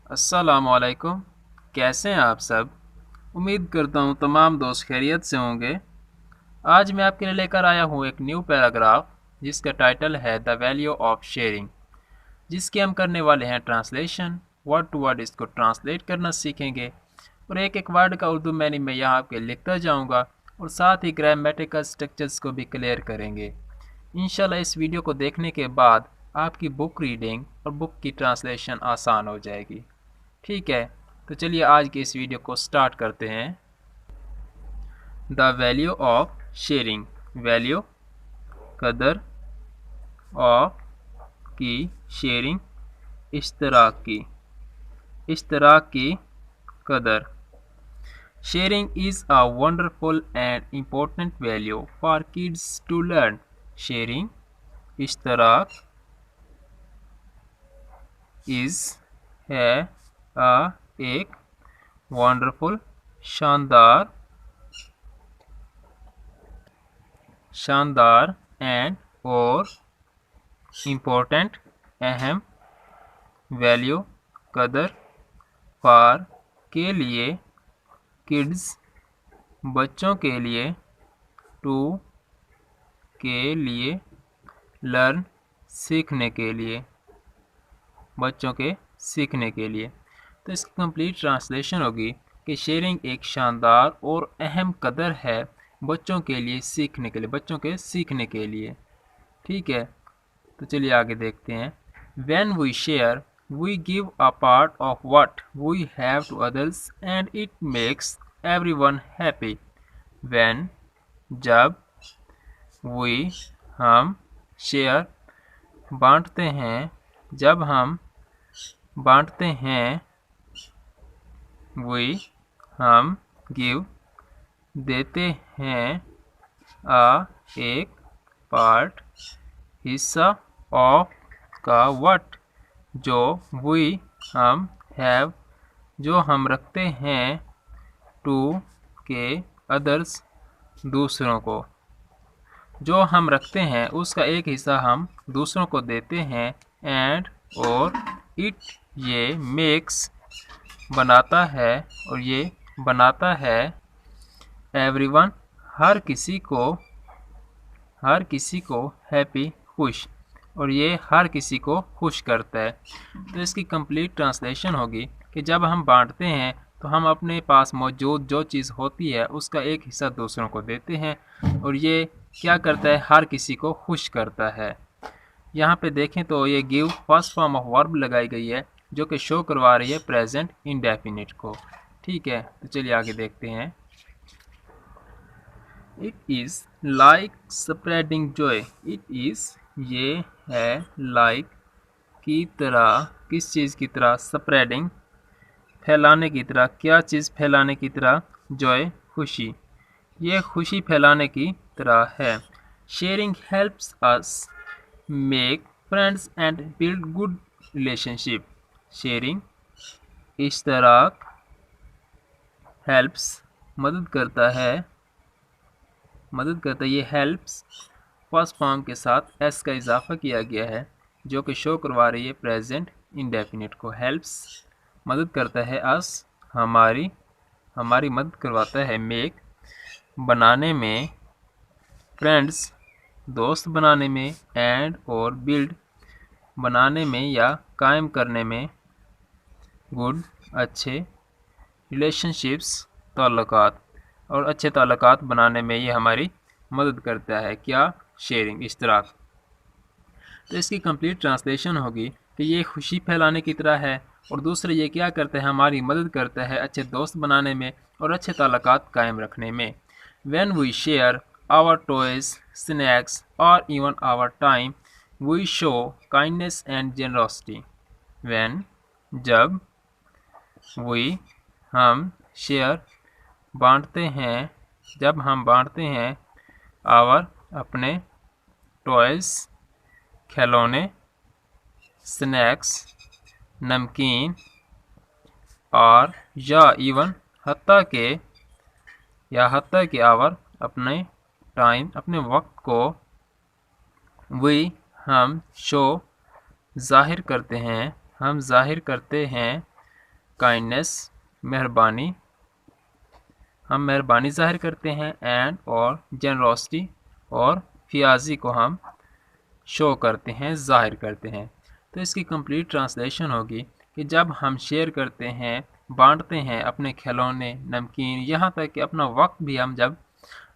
अस्सलामुअलैकुम। कैसे हैं आप सब? उम्मीद करता हूँ तमाम दोस्त खैरियत से होंगे। आज मैं आपके लिए लेकर आया हूँ एक न्यू पैराग्राफ जिसका टाइटल है द वैल्यू ऑफ शेयरिंग, जिसके हम करने वाले हैं ट्रांसलेशन। वर्ड टू वर्ड इसको ट्रांसलेट करना सीखेंगे और एक एक वर्ड का उर्दू मैंने मैं यहाँ आपके लिखता जाऊँगा और साथ ही ग्रामेटिकल स्ट्रक्चर्स को भी क्लियर करेंगे। इंशाल्लाह इस वीडियो को देखने के बाद आपकी बुक रीडिंग और बुक की ट्रांसलेशन आसान हो जाएगी। ठीक है, तो चलिए आज की इस वीडियो को स्टार्ट करते हैं। The value of sharing, value कदर, ऑफ की, शेयरिंग इश्तराक की, इश्तराक की कदर। Sharing is a wonderful and important value for kids to learn. Sharing इश्तराक इज़ है एक वंडरफुल शानदार एंड और इम्पोर्टेंट अहम वैल्यू कदर फॉर के लिए किड्स बच्चों के लिए टू के लिए लर्न सीखने के लिए बच्चों के सीखने के लिए। तो इसकी कंप्लीट ट्रांसलेशन होगी कि शेयरिंग एक शानदार और अहम कदर है बच्चों के लिए सीखने के लिए, बच्चों के सीखने के लिए। ठीक है, तो चलिए आगे देखते हैं। When we share, we give a part of what we have to others and it makes everyone happy. When जब we हम share बांटते हैं, जब हम बांटते हैं, we हम give देते हैं, a एक पार्ट हिस्सा, ऑफ का what जो we हम have जो हम रखते हैं, टू के अदर्स दूसरों को जो हम रखते हैं उसका एक हिस्सा हम दूसरों को देते हैं, एंड और इट ये मेक्स बनाता है और ये बनाता है एवरीवन हर किसी को हैप्पी खुश और ये हर किसी को खुश करता है। तो इसकी कंप्लीट ट्रांसलेशन होगी कि जब हम बांटते हैं तो हम अपने पास मौजूद जो चीज़ होती है उसका एक हिस्सा दूसरों को देते हैं और ये क्या करता है, हर किसी को खुश करता है। यहाँ पे देखें तो ये give first form of verb लगाई गई है जो कि शो करवा रही है प्रेजेंट इंडेफिनिट को। ठीक है, तो चलिए आगे देखते हैं। It is like spreading Joy. It is ये है, लाइक की तरह, किस चीज़ की तरह, स्प्रेडिंग फैलाने की तरह, क्या चीज़ फैलाने की तरह, जॉय खुशी, ये खुशी फैलाने की तरह है। Sharing helps us make friends and build good relationship. Sharing इश्तराक हेल्प्स मदद करता है, ये हेल्प्स फर्स्ट फॉर्म के साथ एस का इजाफा किया गया है जो कि शो करवा रही है प्रेजेंट इंडेफिनिट को। हेल्प्स मदद करता है, अस हमारी मदद करवाता है, मेक बनाने में, फ्रेंड्स दोस्त बनाने में, एंड और बिल्ड बनाने में या कायम करने में, गुड अच्छे, रिलेशनशिप्स ताल्लुकात और अच्छे ताल्लुकात बनाने में ये हमारी मदद करता है। क्या? शेयरिंग इश्तराक। तो इसकी कंप्लीट ट्रांसलेशन होगी कि ये खुशी फैलाने की तरह है और दूसरे ये क्या करता है, हमारी मदद करता है अच्छे दोस्त बनाने में और अच्छे ताल्लुकात कायम रखने में। When we share our toys, snacks or even our time, we show kindness and generosity. When जब we हम share बांटते हैं, जब हम बांटते हैं, our अपने, toys खिलौने, snacks नमकीन, और या इवन हत्ता के आवर अपने टाइम अपने वक्त को, वी हम शो जाहिर करते हैं, काइंडनेस मेहरबानी, हम मेहरबानी ज़ाहिर करते हैं, एंड और जेनरोसिटी और फियाजी को हम शो करते हैं, ज़ाहिर करते हैं। तो इसकी कंप्लीट ट्रांसलेशन होगी कि जब हम शेयर करते हैं, बांटते हैं अपने खिलौने, नमकीन, यहाँ तक कि अपना वक्त भी हम जब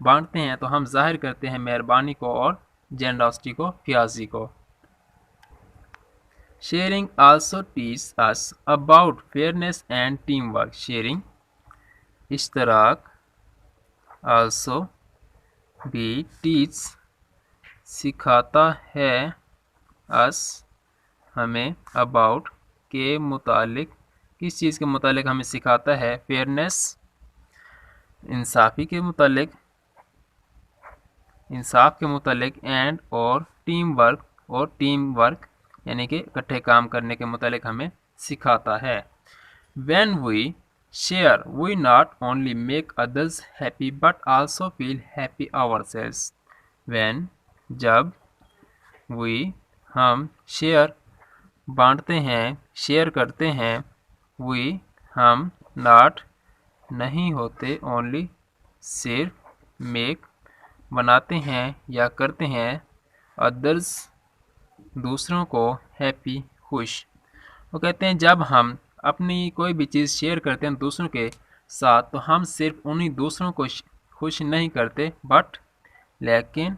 बांटते हैं तो हम ज़ाहिर करते हैं मेहरबानी को और जेनरोसिटी को, फियाजी को। Sharing also teach us about fairness and team work. Sharing इश्तराक आल्सो भी टीच सिखाता है, अस हमें, अबाउट के मुतालिक, किस चीज़ के मुतालिक हमें सिखाता है, फेयरनेस इंसाफ़ी के मुतालिक, इंसाफ के मुतालिक, एंड और टीम वर्क, और टीम वर्क यानी कि इकट्ठे काम करने के मुतालिक हमें सिखाता है। When we share, we not only make others happy but also feel happy ourselves. When जब we हम share बांटते हैं, शेयर करते हैं, we हम not नहीं होते, only सिर्फ, make बनाते हैं या करते हैं, others दूसरों को, हैप्पी खुश। वो कहते हैं जब हम अपनी कोई भी चीज़ शेयर करते हैं दूसरों के साथ तो हम सिर्फ उन्हीं दूसरों को खुश नहीं करते बट लेकिन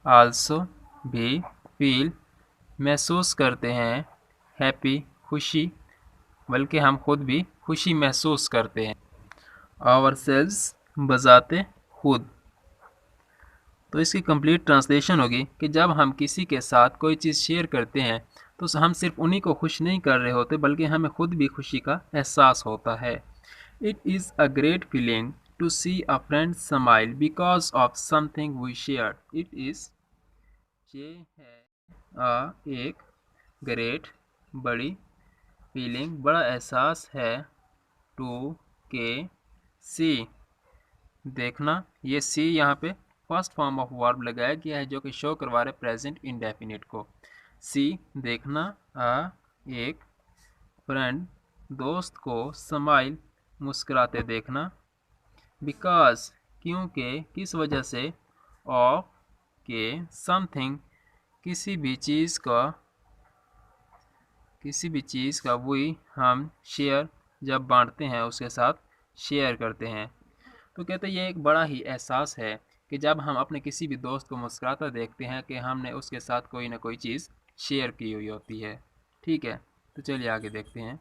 आल्सो भी फील महसूस करते हैं, हैप्पी खुशी, बल्कि हम खुद भी खुशी महसूस करते हैं। आवरसेल्व्स बजाते खुद। तो इसकी कंप्लीट ट्रांसलेशन होगी कि जब हम किसी के साथ कोई चीज़ शेयर करते हैं तो हम सिर्फ उन्हीं को खुश नहीं कर रहे होते बल्कि हमें खुद भी खुशी का एहसास होता है। It is a great feeling to see a friend smile because of something we share. It is, ये है एक ग्रेट बड़ी फीलिंग बड़ा एहसास है, टू के सी देखना, ये सी यहाँ पे फर्स्ट फॉर्म ऑफ वर्ब लगाया गया है जो कि शो करवा रहे प्रेजेंट इंडेफिनिट को। सी देखना, एक फ्रेंड दोस्त को, स्माइल मुस्कुराते देखना, बिकॉज क्योंकि, किस वजह से, ऑफ के समथिंग किसी भी चीज़ का वही हम शेयर जब बांटते हैं उसके साथ शेयर करते हैं। तो कहते हैं ये एक बड़ा ही एहसास है कि जब हम अपने किसी भी दोस्त को मुस्कुराता देखते हैं कि हमने उसके साथ कोई ना कोई चीज़ शेयर की हुई होती है। ठीक है, तो चलिए आगे देखते हैं।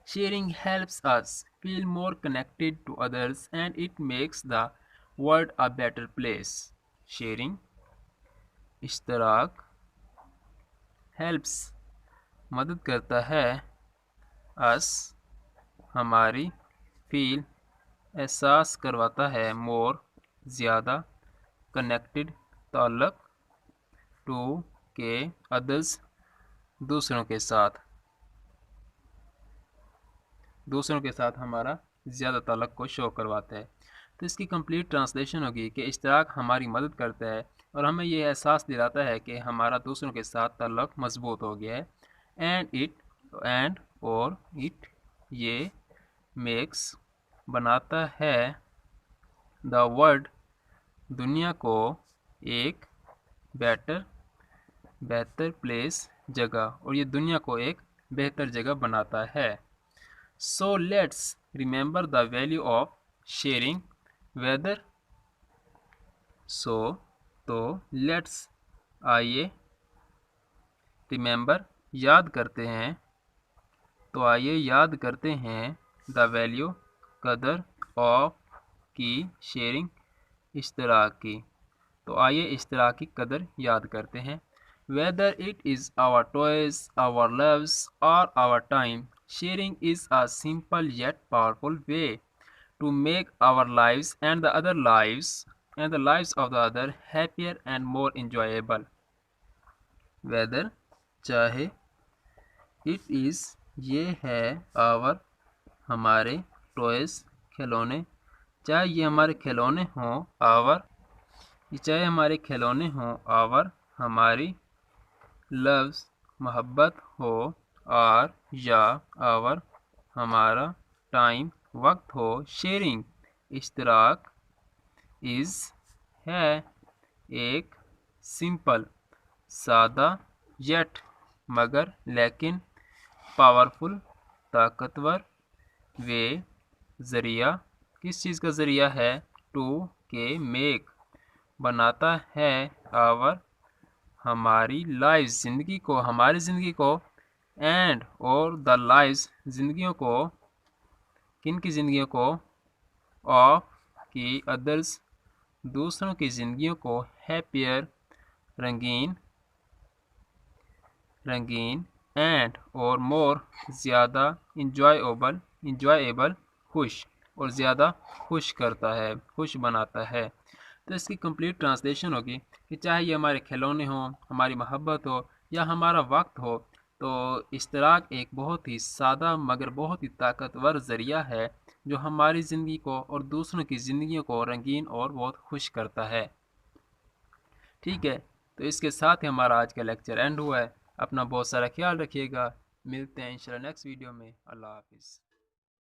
Sharing helps us feel more connected to others and it makes the world a better place. Sharing इश्तराक हेल्प्स मदद करता है, अस हमारी, फील एहसास करवाता है, मोर ज़्यादा, कनेक्टेड ताल्लुक़, टू के अदर्स दूसरों के साथ हमारा ज़्यादा ताल्लुक़ को शो करवाता है। तो इसकी कंप्लीट ट्रांसलेशन होगी कि इश्तराक हमारी मदद करता है और हमें ये एहसास दिलाता है कि हमारा दूसरों के साथ ताल्लुक़ मजबूत हो गया है। एंड और इट ये मेक्स बनाता है, द वर्ल्ड दुनिया को, एक बेहतर प्लेस जगह, और ये दुनिया को एक बेहतर जगह बनाता है। So let's remember the value of sharing whether. So तो, लेट्स आइए, रिमेंबर याद करते हैं, तो आइए याद करते हैं, द वैल्यू कदर, ऑफ की, शेयरिंग इश्तराक की, तो आइए इश्तराक की कदर याद करते हैं। Whether it is our toys, our loves or our time, sharing is a simple yet powerful way to make our lives and the lives of the other happier and more enjoyable. Whether चाहे, it is ये है, our हमारे, toys खिलौने, चाहे ये हमारे खिलौने हों, चाहे हमारे खिलौने हों, आवर हमारी, लव्स मोहब्बत हो, और या आवर हमारा टाइम वक्त हो। शेयरिंग इश्तराक इज़ है एक सिंपल सादा येट मगर लेकिन पावरफुल ताकतवर वे ज़रिया किस चीज़ का ज़रिया है टू के मेक बनाता है आवर हमारी लाइव्स ज़िंदगी को हमारी ज़िंदगी को एंड और द लाइव्स ज़िंदगियों को किन की ज़िंदगियों को ऑफ की अदर्स दूसरों की ज़िंदगियों को हैप्पियर रंगीन रंगीन एंड और मोर ज़्यादा इंजॉयबल खुश और ज़्यादा खुश करता है खुश बनाता है। तो इसकी कंप्लीट ट्रांसलेशन होगी कि चाहे ये हमारे खिलौने हों हमारी मोहब्बत हो या हमारा वक्त हो, तो इश्तराक एक बहुत ही सादा मगर बहुत ही ताकतवर ज़रिया है जो हमारी ज़िंदगी को और दूसरों की ज़िंदगियों को रंगीन और बहुत खुश करता है। ठीक है, तो इसके साथ ही हमारा आज का लेक्चर एंड हुआ है। अपना बहुत सारा ख्याल रखिएगा। मिलते हैं इंशाल्लाह नेक्स्ट वीडियो में। अल्लाह हाफिज़।